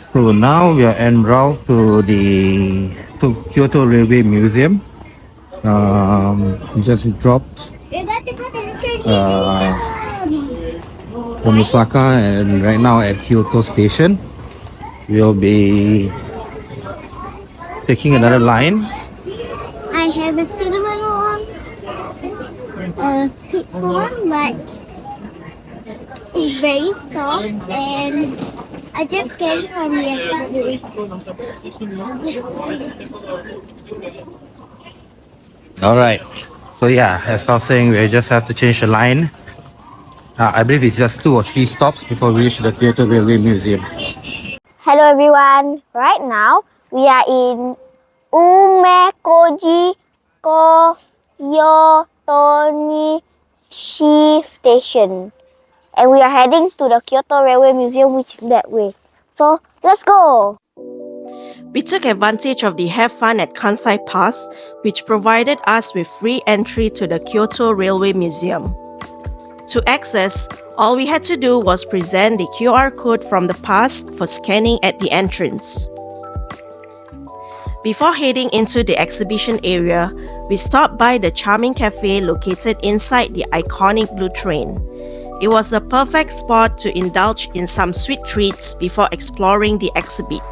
So now we are en route to the Kyoto Railway Museum. Just dropped uh, from Osaka and right now at Kyoto Station. We'll be taking another line. I have a cinnamon one, pizza one, but it's very soft and I just came from yesterday. Alright, so yeah, as I was saying, we just have to change the line. I believe it's just 2 or 3 stops before we reach the Kyoto Railway Museum. Hello everyone, right now we are in Umekōji-Kyōtonishi station and we are heading to the Kyoto Railway Museum, which is that way. So let's go! We took advantage of the Have Fun at Kansai Pass, which provided us with free entry to the Kyoto Railway Museum. To access, all we had to do was present the QR code from the pass for scanning at the entrance. Before heading into the exhibition area, we stopped by the charming cafe located inside the iconic blue train. It was a perfect spot to indulge in some sweet treats before exploring the exhibit.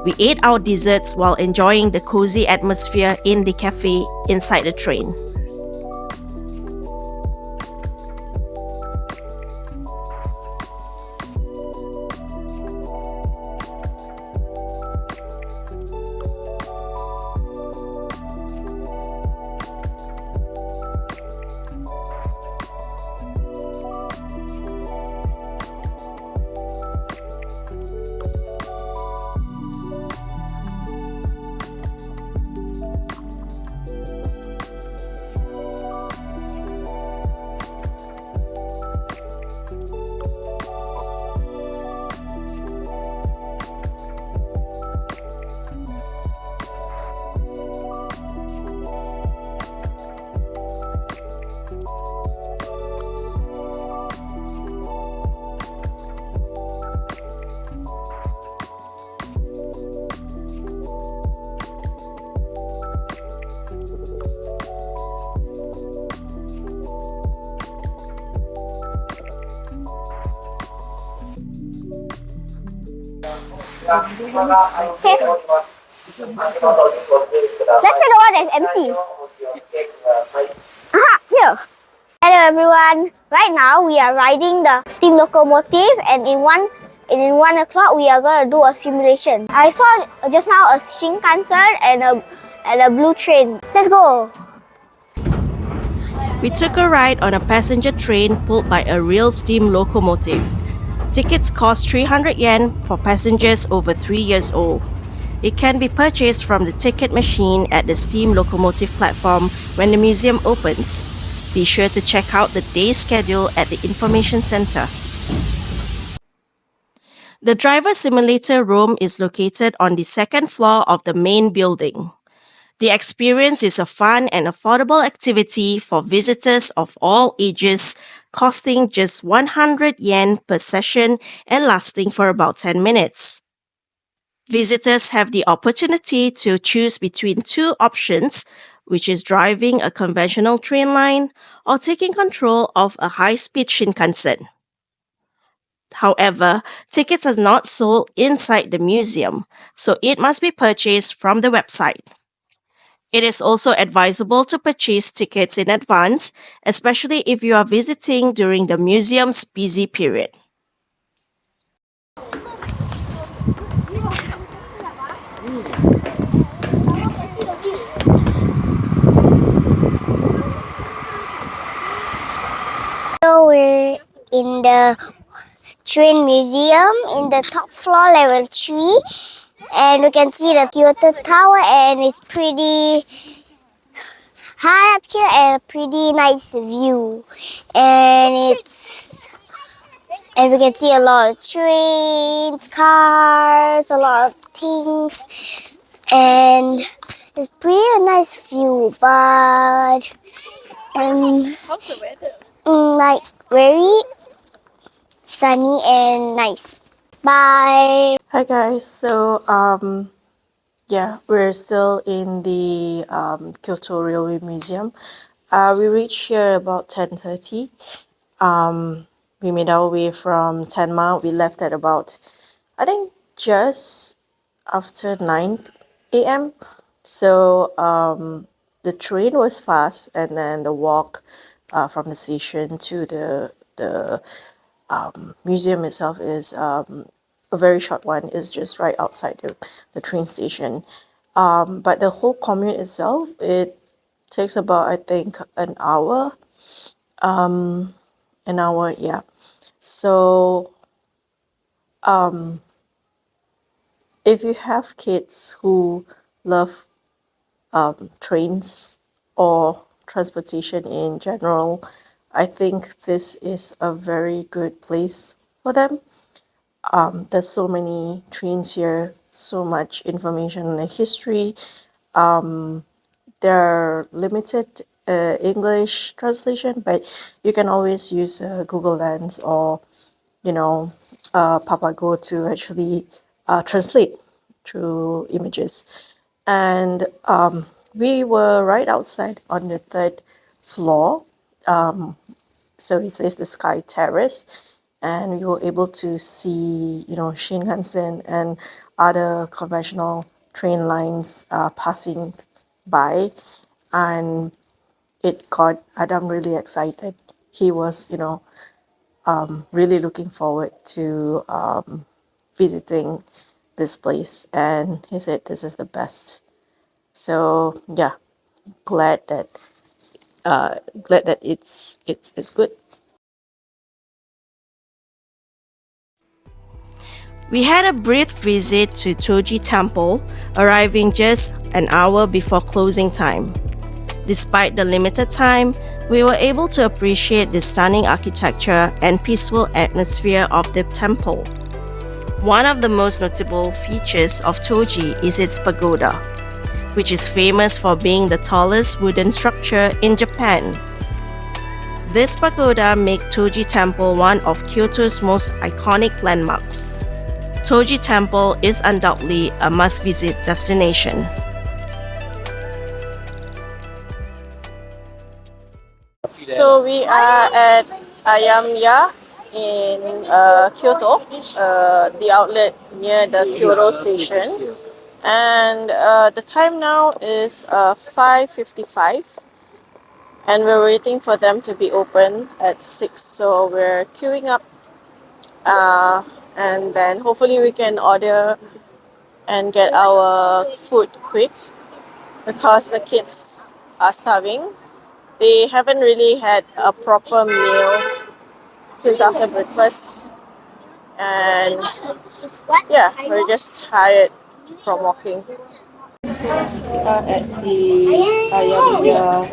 We ate our desserts while enjoying the cozy atmosphere in the cafe inside the train. Okay. Let's take the one that's empty. Aha, here. Hello everyone. Right now we are riding the steam locomotive and in 1 o'clock we are going to do a simulation. I saw just now a Shinkansen and a blue train. Let's go. We took a ride on a passenger train pulled by a real steam locomotive. Tickets cost 300 yen for passengers over 3 years old. It can be purchased from the ticket machine at the steam locomotive platform when the museum opens. Be sure to check out the day schedule at the information center. The driver simulator room is located on the 2nd floor of the main building. The experience is a fun and affordable activity for visitors of all ages, costing just 100 yen per session and lasting for about 10 minutes. Visitors have the opportunity to choose between 2 options, which is driving a conventional train line or taking control of a high-speed Shinkansen. However, tickets are not sold inside the museum, so it must be purchased from the website. It is also advisable to purchase tickets in advance, especially if you are visiting during the museum's busy period. So we're in the train museum in the top floor, level 3. And we can see the Kyoto Tower and it's pretty high up here and a pretty nice view. And we can see a lot of trains, cars, a lot of things. And it's pretty a nice view, but How's the weather? like very sunny and nice. Bye. Hi guys. Yeah, we're still in the Kyoto Railway Museum. We reached here about 10:30. We made our way from Tenma. We left at about, I think, just after 9 a.m. So the train was fast, and then the walk from the station to the museum itself is a very short one. It's just right outside the train station. But the whole commute itself, it takes about, I think, an hour, yeah. So if you have kids who love trains or transportation in general, I think this is a very good place for them. There's so many trains here, so much information on the history. There are limited English translation, but you can always use Google Lens or Papago to actually translate through images. And we were right outside on the third floor. So it says the Sky Terrace, and we were able to see, Shinkansen and other conventional train lines passing by, and it got Adam really excited. He was, really looking forward to visiting this place, and he said this is the best. So yeah, glad that it's good. We had a brief visit to Toji Temple, arriving just an hour before closing time. Despite the limited time, we were able to appreciate the stunning architecture and peaceful atmosphere of the temple. One of the most notable features of Toji is its pagoda, which is famous for being the tallest wooden structure in Japan. This pagoda makes Toji Temple one of Kyoto's most iconic landmarks. Toji Temple is undoubtedly a must-visit destination. So we are at Ayam-Ya in Kyoto, the outlet near the Kyoto station. And the time now is 5:55, and we're waiting for them to be open at 6. So we're queuing up, and then hopefully we can order and get our food quick because the kids are starving. They haven't really had a proper meal since after breakfast, and yeah, we're just tired from walking. We are at the Ayam-Ya,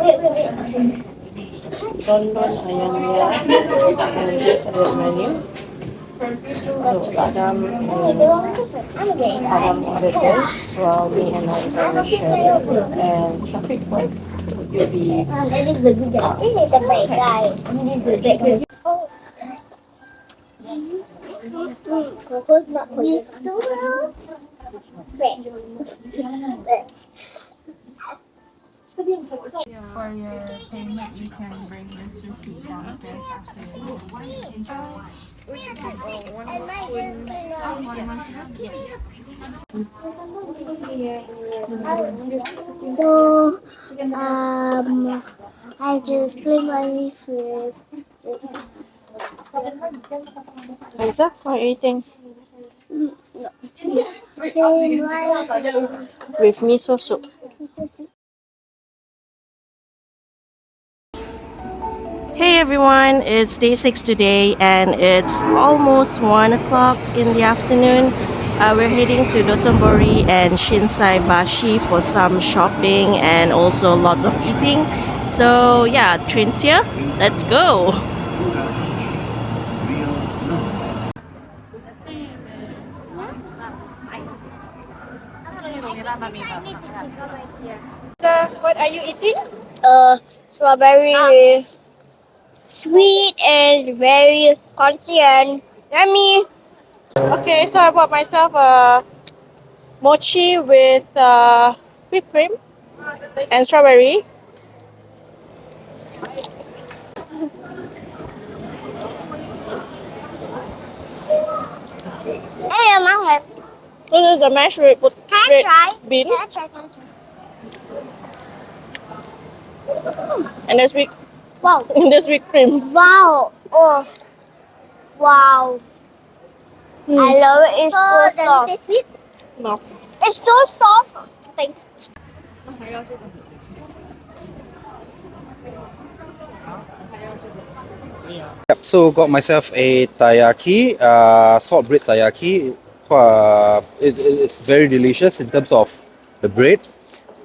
Don Don Ayam-Ya, and this is the menu. So Adam ordered this, while me and my brother shared it, and Shafiq will be This is the bad guy. You so For your payment, you can bring this receipt downstairs after your meeting. So, I just play my food. Liza, what are you eating? With miso soup. Hey everyone, it's day 6 today and it's almost 1 o'clock in the afternoon. We're heading to Dotonbori and Shinsaibashi for some shopping and also lots of eating. So yeah, the train's here. Let's go! What are you eating? Strawberry sweet and very crunchy and yummy. Okay, so I bought myself a mochi with whipped cream and strawberry. Hey, Mama, This is a mashed red, can I try? bean, Can I try? Can I try? and there's whipped, Wow. there's whipped cream. Wow. Oh, wow. I love it. It's so soft. Does it taste sweet? No. It's so soft. Thanks. Yep, so got myself a taiyaki, salt bread taiyaki. It's very delicious in terms of the bread.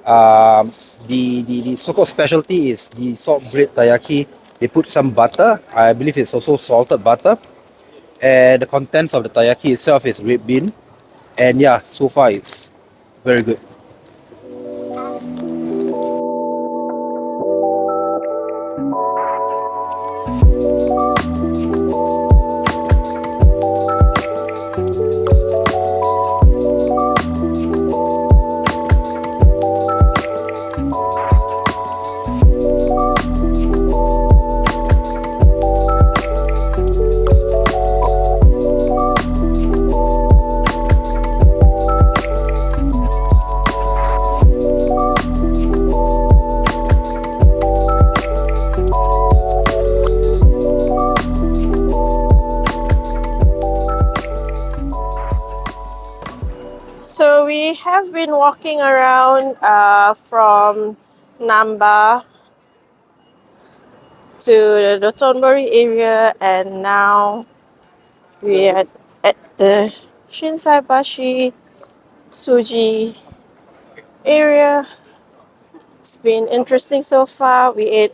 Um, the so-called specialty is the salt bread taiyaki. They put some butter. I believe it's also salted butter. And the contents of the taiyaki itself is red bean. And yeah, so far it's very good. So we have been walking around from Namba to the Dotonbori area, and now we are at the Shinsaibashi Suji area. It's been interesting so far. We ate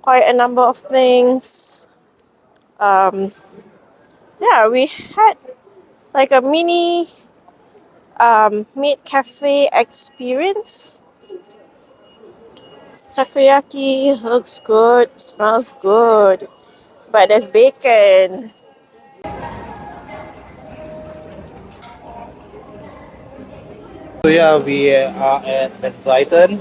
quite a number of things. Um, yeah, we had like a mini meat cafe experience. Takoyaki looks good, smells good, but there's bacon. So yeah, we are at Benzaiten.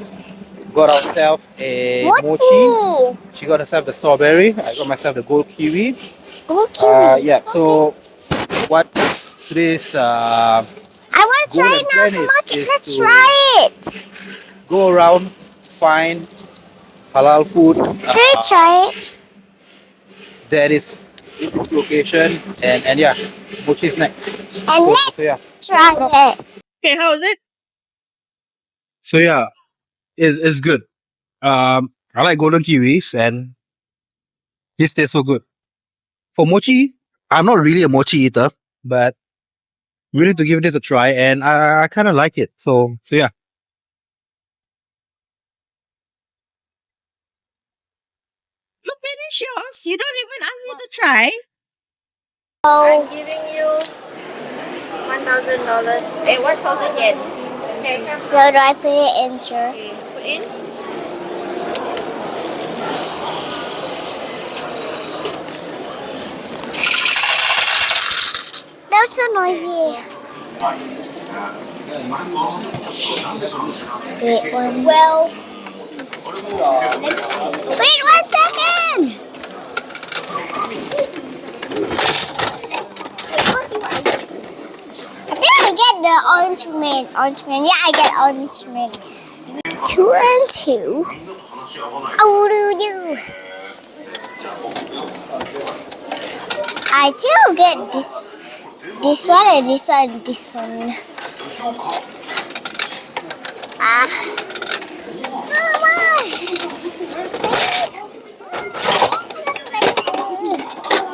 Got ourselves a mochi. Mochi. She got herself the strawberry. I got myself the gold kiwi. Go kiwi. Yeah. So what today's I want to goal try and it now. plan Come is on, is let's to try it. go around, find halal food Can I try it? that is in this location, and yeah, mochi snacks. And So yeah. let's try it. Okay, how is it? So yeah, it's good. I like golden kiwis, and this tastes so good. For mochi, I'm not really a mochi eater, but willing to give this a try, and I kind of like it. So yeah. You finish yours. You don't even ask me to try. Oh, Giving you $1,000. 1,000 yes. Okay, come. so do I put it in, sure? Okay, put in. That was so noisy. Wait one. Well. Wait 1 second. I think I get the orange mint. Orange mint. Yeah, I get orange mint. 2 and 2. Oh, do. I think I'll get this one and this one and this one. Ah.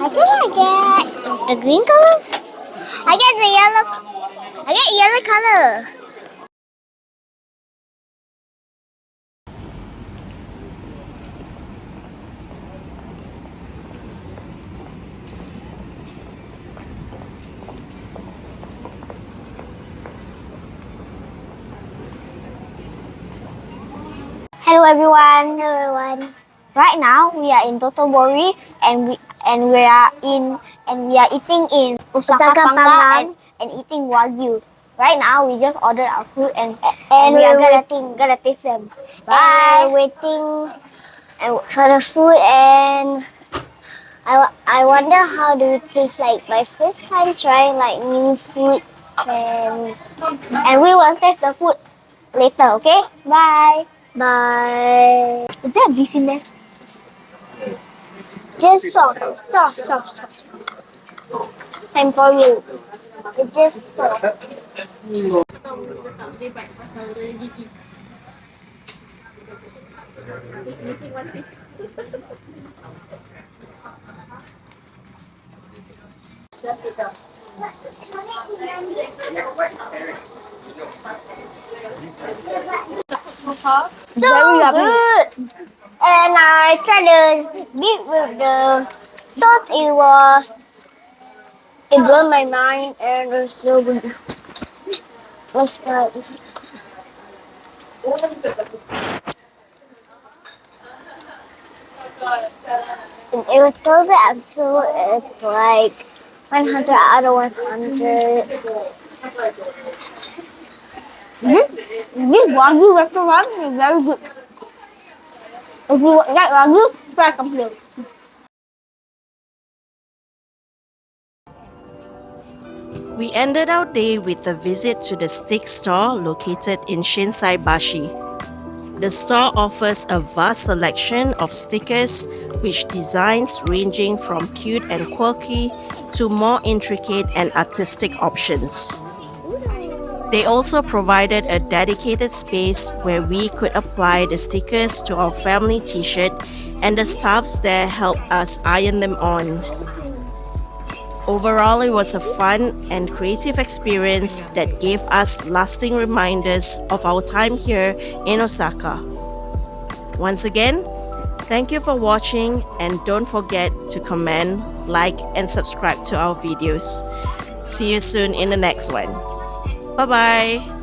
I think I get the green color. I get the yellow. I get yellow color. Hello everyone. Hello everyone. Right now we are in Dotonbori and we are eating in Osaka Panga and eating Wagyu. Right now, we just ordered our food and we we're are waiting. gonna taste them. And Bye. we're waiting for the food, and I wonder how do it taste like. My first time trying like new food, And we will taste the food later, okay? Bye. bye. Is there a beef in there? Just sauce. Time for you. It's just sauce. Very yummy. Good. And I tried the beef with the sauce. It blew my mind, and it was so good. Let's try it. It was so good. I'm sure it's like 100 out of 100. This Wagyu restaurant is very good. If you like Wagyu, try come here. We ended our day with a visit to the STIQ store located in Shinsaibashi. The store offers a vast selection of stickers, which designs ranging from cute and quirky to more intricate and artistic options. They also provided a dedicated space where we could apply the stickers to our family t-shirt, and the staffs there helped us iron them on. Overall, it was a fun and creative experience that gave us lasting reminders of our time here in Osaka. Once again, thank you for watching, and don't forget to comment, like, and subscribe to our videos. See you soon in the next one. Bye-bye!